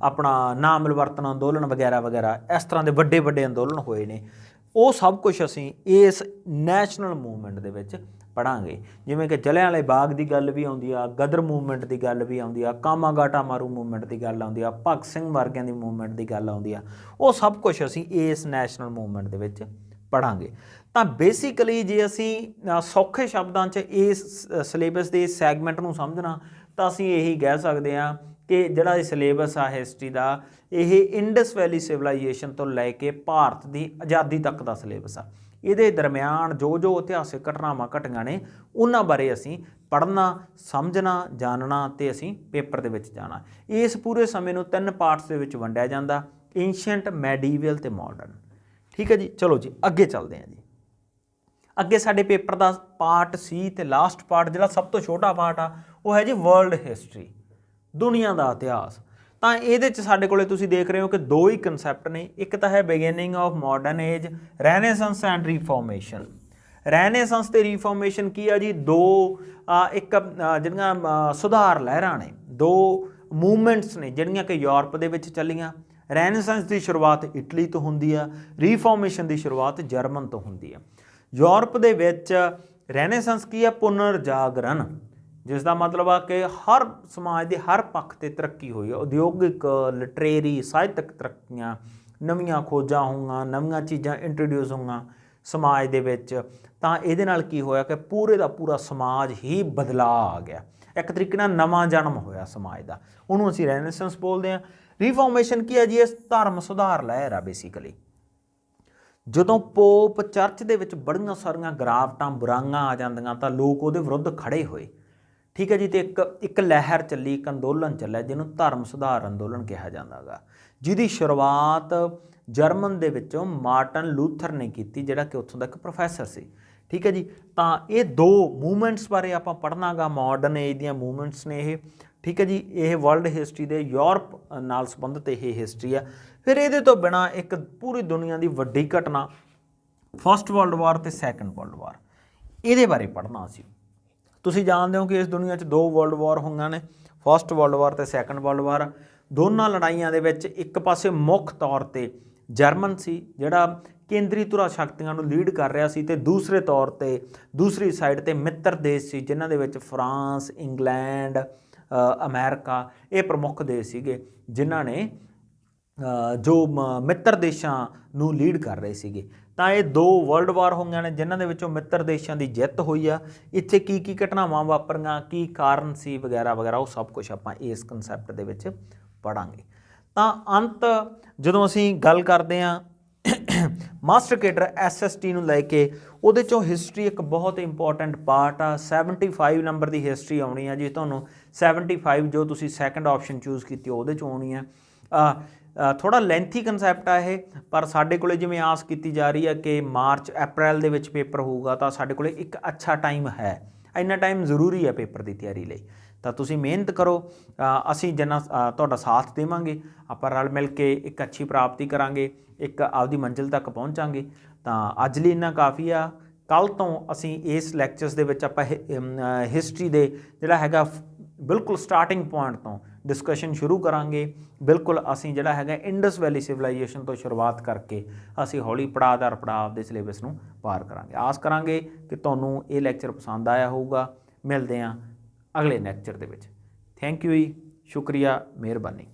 ਆਪਣਾ ਨਾ ਮਿਲਵਰਤਨ ਅੰਦੋਲਨ ਵਗੈਰਾ ਵਗੈਰਾ, ਇਸ ਤਰ੍ਹਾਂ ਦੇ ਵੱਡੇ ਵੱਡੇ ਅੰਦੋਲਨ ਹੋਏ ਨੇ। ਉਹ ਸਭ ਕੁਛ ਅਸੀਂ ਇਸ ਨੈਸ਼ਨਲ ਮੂਵਮੈਂਟ ਦੇ ਵਿੱਚ ਪੜ੍ਹਾਂਗੇ। ਜਿਵੇਂ ਕਿ ਜਲਿਆਂਵਾਲੇ ਬਾਗ ਦੀ ਗੱਲ ਵੀ ਆਉਂਦੀ ਆ, ਗਦਰ ਮੂਵਮੈਂਟ ਦੀ ਗੱਲ ਵੀ ਆਉਂਦੀ ਆ, ਕਾਮਾਗਾਟਾ ਮਾਰੂ ਮੂਵਮੈਂਟ ਦੀ ਗੱਲ ਆਉਂਦੀ ਆ, ਭਗਤ ਸਿੰਘ ਵਰਗਿਆਂ ਦੀ ਮੂਵਮੈਂਟ ਦੀ ਗੱਲ ਆਉਂਦੀ ਆ। ਉਹ ਸਭ ਕੁਛ ਅਸੀਂ ਇਸ ਨੈਸ਼ਨਲ ਮੂਵਮੈਂਟ ਦੇ ਵਿੱਚ ਪੜ੍ਹਾਂਗੇ। ਤਾਂ ਬੇਸਿਕਲੀ ਜੇ ਅਸੀਂ ਸੌਖੇ ਸ਼ਬਦਾਂ 'ਚ ਇਸ ਸਿਲੇਬਸ ਦੇ ਸੈਗਮੈਂਟ ਨੂੰ ਸਮਝਣਾ ਤਾਂ ਅਸੀਂ ਇਹੀ ਕਹਿ ਸਕਦੇ ਹਾਂ ਕਿ ਜਿਹੜਾ ਇਹ ਸਿਲੇਬਸ ਆ ਹਿਸਟਰੀ ਦਾ, ਇਹ ਇੰਡਸ ਵੈਲੀ ਸਿਵਲਾਈਜੇਸ਼ਨ ਤੋਂ ਲੈ ਕੇ ਭਾਰਤ ਦੀ ਆਜ਼ਾਦੀ ਤੱਕ ਦਾ ਸਿਲੇਬਸ ਆ। ਇਹਦੇ ਦਰਮਿਆਨ ਜੋ ਜੋ ਇਤਿਹਾਸਿਕ ਘਟਨਾਵਾਂ ਘਟੀਆਂ ਨੇ ਉਹਨਾਂ ਬਾਰੇ ਅਸੀਂ ਪੜ੍ਹਨਾ, ਸਮਝਣਾ, ਜਾਣਨਾ ਅਤੇ ਅਸੀਂ ਪੇਪਰ ਦੇ ਵਿੱਚ ਜਾਣਾ। ਇਸ ਪੂਰੇ ਸਮੇਂ ਨੂੰ 3 ਪਾਰਟਸ ਦੇ ਵਿੱਚ ਵੰਡਿਆ ਜਾਂਦਾ, ਏਂਸ਼ੀਅੰਟ, ਮੈਡੀਵਲ ਅਤੇ ਮਾਡਰਨ। ਠੀਕ ਹੈ ਜੀ। ਚਲੋ ਜੀ ਅੱਗੇ ਚੱਲਦੇ ਹਾਂ ਜੀ। ਅੱਗੇ ਸਾਡੇ ਪੇਪਰ ਦਾ ਪਾਰਟ ਸੀ ਅਤੇ ਲਾਸਟ ਪਾਰਟ ਜਿਹੜਾ ਸਭ ਤੋਂ ਛੋਟਾ ਪਾਰਟ ਆ ਉਹ ਹੈ ਜੀ ਵਰਲਡ ਹਿਸਟਰੀ, ਦੁਨੀਆ ਦਾ ਇਤਿਹਾਸ। ਤਾਂ ਇਹਦੇ 'ਚ ਸਾਡੇ ਕੋਲੇ ਤੁਸੀਂ ਦੇਖ ਰਹੇ ਹੋ ਕਿ 2 ਹੀ ਕਨਸੈਪਟ ਨੇ। ਇੱਕ ਤਾਂ ਹੈ beginning of modern age, renaissance and reformation. Renaissance ਅਤੇ ਰੀਫਾਰਮੇਸ਼ਨ ਕੀ ਆ ਜੀ? ਜਿਹੜੀਆਂ ਸੁਧਾਰ ਲਹਿਰਾਂ ਨੇ, 2 ਮੂਵਮੈਂਟਸ ਨੇ ਜਿਹੜੀਆਂ ਕਿ ਯੂਰਪ ਦੇ ਵਿੱਚ ਚੱਲੀਆਂ। ਰੈਨੇਸੈਂਸ ਦੀ ਸ਼ੁਰੂਆਤ ਇਟਲੀ ਤੋਂ ਹੁੰਦੀ ਆ, ਰੀਫਾਰਮੇਸ਼ਨ ਦੀ ਸ਼ੁਰੂਆਤ ਜਰਮਨ ਤੋਂ ਹੁੰਦੀ ਆ। ਯੂਰਪ ਦੇ ਵਿੱਚ ਰੈਨੇਸੈਂਸ ਕੀ ਆ? ਪੁਨਰ ਜਾਗਰਣ, ਜਿਸ ਦਾ ਮਤਲਬ ਆ ਕਿ ਹਰ ਸਮਾਜ ਦੇ ਹਰ ਪੱਖ 'ਤੇ ਤਰੱਕੀ ਹੋਈ। ਉਦਯੋਗਿਕ, ਲਿਟਰੇਰੀ, ਸਾਹਿਤਕ ਤਰੱਕੀਆਂ, ਨਵੀਆਂ ਖੋਜਾਂ ਹੋਈਆਂ, ਨਵੀਆਂ ਚੀਜ਼ਾਂ ਇੰਟਰੋਡਿਊਸ ਹੋਈਆਂ ਸਮਾਜ ਦੇ ਵਿੱਚ। ਤਾਂ ਇਹਦੇ ਨਾਲ ਕੀ ਹੋਇਆ ਕਿ ਪੂਰੇ ਦਾ ਪੂਰਾ ਸਮਾਜ ਹੀ ਬਦਲਾਅ ਆ ਗਿਆ, ਇੱਕ ਤਰੀਕੇ ਨਾਲ ਨਵਾਂ ਜਨਮ ਹੋਇਆ ਸਮਾਜ ਦਾ। ਉਹਨੂੰ ਅਸੀਂ ਰੈਨੇਸੈਂਸ ਬੋਲਦੇ ਹਾਂ। ਰੀਫਾਰਮੇਸ਼ਨ ਕੀ ਹੈ ਜੀ? ਇਸ ਧਰਮ ਸੁਧਾਰ ਲਹਿਰ ਆ ਬੇਸਿਕਲੀ। ਜਦੋਂ ਪੋਪ ਚਰਚ ਦੇ ਵਿੱਚ ਬੜੀਆਂ ਸਾਰੀਆਂ ਗਿਰਾਵਟਾਂ, ਬੁਰਾਈਆਂ ਆ ਜਾਂਦੀਆਂ ਤਾਂ ਲੋਕ ਉਹਦੇ ਵਿਰੁੱਧ ਖੜ੍ਹੇ ਹੋਏ। ਠੀਕ ਹੈ ਜੀ। ਅਤੇ ਇੱਕ ਲਹਿਰ ਚੱਲੀ, ਇੱਕ ਅੰਦੋਲਨ ਚੱਲਿਆ ਜਿਹਨੂੰ ਧਰਮ ਸੁਧਾਰ ਅੰਦੋਲਨ ਕਿਹਾ ਜਾਂਦਾ ਗਾ, ਜਿਹਦੀ ਸ਼ੁਰੂਆਤ ਜਰਮਨ ਦੇ ਵਿੱਚੋਂ ਮਾਰਟਨ ਲੂਥਰ ਨੇ ਕੀਤੀ, ਜਿਹੜਾ ਕਿ ਉੱਥੋਂ ਦਾ ਇੱਕ ਪ੍ਰੋਫੈਸਰ ਸੀ। ਠੀਕ ਹੈ ਜੀ। ਤਾਂ ਇਹ 2 ਮੂਵਮੈਂਟਸ ਬਾਰੇ ਆਪਾਂ ਪੜ੍ਹਨਾ ਗਾ, ਮਾਡਰਨ ਏਜ ਦੀਆਂ ਮੂਵਮੈਂਟਸ ਨੇ ਇਹ। ਠੀਕ ਹੈ ਜੀ। ਇਹ ਵਰਲਡ ਹਿਸਟਰੀ ਦੇ ਯੂਰਪ ਨਾਲ ਸੰਬੰਧਿਤ ਇਹ ਹਿਸਟਰੀ ਆ। ਫਿਰ ਇਹਦੇ ਤੋਂ ਬਿਨਾਂ ਇੱਕ ਪੂਰੀ ਦੁਨੀਆ ਦੀ ਵੱਡੀ ਘਟਨਾ ਫਸਟ ਵਰਲਡ ਵਾਰ ਅਤੇ ਸੈਕੰਡ ਵਰਲਡ ਵਾਰ, ਇਹਦੇ ਬਾਰੇ ਪੜ੍ਹਨਾ ਸੀ। ਤੁਸੀਂ ਜਾਣਦੇ ਹੋ ਕਿ ਇਸ ਦੁਨੀਆ 'ਚ 2 ਵਰਲਡ ਵਾਰ ਹੋਈਆਂ ਨੇ, ਫਸਟ ਵਰਲਡ ਵਾਰ ਅਤੇ ਸੈਕੰਡ ਵਰਲਡ ਵਾਰ। ਦੋਨਾਂ ਲੜਾਈਆਂ ਦੇ ਵਿੱਚ ਇੱਕ ਪਾਸੇ ਮੁੱਖ ਤੌਰ 'ਤੇ ਜਰਮਨ ਸੀ ਜਿਹੜਾ ਕੇਂਦਰੀ ਧੁਰਾ ਸ਼ਕਤੀਆਂ ਨੂੰ ਲੀਡ ਕਰ ਰਿਹਾ ਸੀ, ਅਤੇ ਦੂਸਰੇ ਤੌਰ 'ਤੇ ਦੂਸਰੀ ਸਾਈਡ 'ਤੇ ਮਿੱਤਰ ਦੇਸ਼ ਸੀ ਜਿਨ੍ਹਾਂ ਦੇ ਵਿੱਚ ਫਰਾਂਸ, ਇੰਗਲੈਂਡ, ਅਮਰੀਕਾ, ਇਹ ਪ੍ਰਮੁੱਖ ਦੇਸ਼ ਸੀਗੇ ਜਿਨ੍ਹਾਂ ਨੇ ਜੋ ਮਿੱਤਰ ਦੇਸ਼ਾਂ ਨੂੰ ਲੀਡ ਕਰ ਰਹੇ ਸੀਗੇ। ਤਾਂ ਇਹ 2 ਵਰਲਡ ਵਾਰ ਹੋਈਆਂ ਨੇ ਜਿਨ੍ਹਾਂ ਦੇ ਵਿੱਚੋਂ ਮਿੱਤਰ ਦੇਸ਼ਾਂ ਦੀ ਜਿੱਤ ਹੋਈ ਆ। ਇੱਥੇ ਕੀ ਕੀ ਘਟਨਾਵਾਂ ਵਾਪਰੀਆਂ, ਕੀ ਕਾਰਨ ਸੀ ਵਗੈਰਾ ਵਗੈਰਾ, ਉਹ ਸਭ ਕੁਛ ਆਪਾਂ ਇਸ ਕਨਸੈਪਟ ਦੇ ਵਿੱਚ ਪੜ੍ਹਾਂਗੇ। ਤਾਂ ਅੰਤ ਜਦੋਂ ਅਸੀਂ ਗੱਲ ਕਰਦੇ ਹਾਂ ਮਾਸਟਰ ਕੇਡਰ SST ਨੂੰ ਲੈ ਕੇ, ਉਹਦੇ 'ਚੋਂ ਹਿਸਟਰੀ ਇੱਕ ਬਹੁਤ ਇੰਪੋਰਟੈਂਟ ਪਾਰਟ ਆ। 75 ਨੰਬਰ ਦੀ ਹਿਸਟਰੀ ਆਉਣੀ ਆ ਜੀ ਤੁਹਾਨੂੰ। 75 ਜੋ ਤੁਸੀਂ ਸੈਕੰਡ ਆਪਸ਼ਨ ਚੂਜ਼ ਕੀਤੀ ਉਹਦੇ 'ਚੋਂ ਆਉਣੀ ਆ। ਥੋੜ੍ਹਾ ਲੈਂਥੀ ਕਨਸੈਪਟ ਆ ਇਹ, ਪਰ ਸਾਡੇ ਕੋਲ ਜਿਵੇਂ ਆਸ ਕੀਤੀ ਜਾ ਰਹੀ ਹੈ ਕਿ ਮਾਰਚ ਅਪ੍ਰੈਲ ਦੇ ਵਿੱਚ ਪੇਪਰ ਹੋਊਗਾ, ਤਾਂ ਸਾਡੇ ਕੋਲ ਇੱਕ ਅੱਛਾ ਟਾਈਮ ਹੈ। ਇੰਨਾ ਟਾਈਮ ਜ਼ਰੂਰੀ ਹੈ ਪੇਪਰ ਦੀ ਤਿਆਰੀ ਲਈ। ਤਾਂ ਤੁਸੀਂ ਮਿਹਨਤ ਕਰੋ, ਅਸੀਂ ਜਿੰਨਾ ਤੁਹਾਡਾ ਸਾਥ ਦੇਵਾਂਗੇ, ਆਪਾਂ ਰਲ ਮਿਲ ਕੇ ਇੱਕ ਅੱਛੀ ਪ੍ਰਾਪਤੀ ਕਰਾਂਗੇ, ਇੱਕ ਆਪਦੀ ਮੰਜ਼ਿਲ ਤੱਕ ਪਹੁੰਚਾਂਗੇ। ਤਾਂ ਅੱਜ ਲਈ ਇੰਨਾ ਕਾਫੀ ਆ। ਕੱਲ੍ਹ ਤੋਂ ਅਸੀਂ ਇਸ ਲੈਕਚਰਸ ਦੇ ਵਿੱਚ ਆਪਾਂ ਹਿਸਟਰੀ ਦੇ ਜਿਹੜਾ ਹੈਗਾ ਬਿਲਕੁਲ ਸਟਾਰਟਿੰਗ ਪੁਆਇੰਟ ਤੋਂ ਡਿਸਕਸ਼ਨ ਸ਼ੁਰੂ ਕਰਾਂਗੇ। ਬਿਲਕੁਲ ਅਸੀਂ ਜਿਹੜਾ ਹੈਗਾ ਇੰਡਸ ਵੈਲੀ ਸਿਵਲਾਈਜੇਸ਼ਨ ਤੋਂ ਸ਼ੁਰੂਆਤ ਕਰਕੇ ਅਸੀਂ ਹੌਲੀ ਪੜਾਅ ਦਰ ਪੜਾਅ ਦੇ ਸਿਲੇਬਸ ਨੂੰ ਪਾਰ ਕਰਾਂਗੇ। ਆਸ ਕਰਾਂਗੇ ਕਿ ਤੁਹਾਨੂੰ ਇਹ ਲੈਕਚਰ ਪਸੰਦ ਆਇਆ ਹੋਊਗਾ। ਮਿਲਦੇ ਹਾਂ ਅਗਲੇ ਲੈਕਚਰ ਦੇ ਵਿੱਚ। ਥੈਂਕ ਯੂ ਜੀ, ਸ਼ੁਕਰੀਆ, ਮਿਹਰਬਾਨੀ।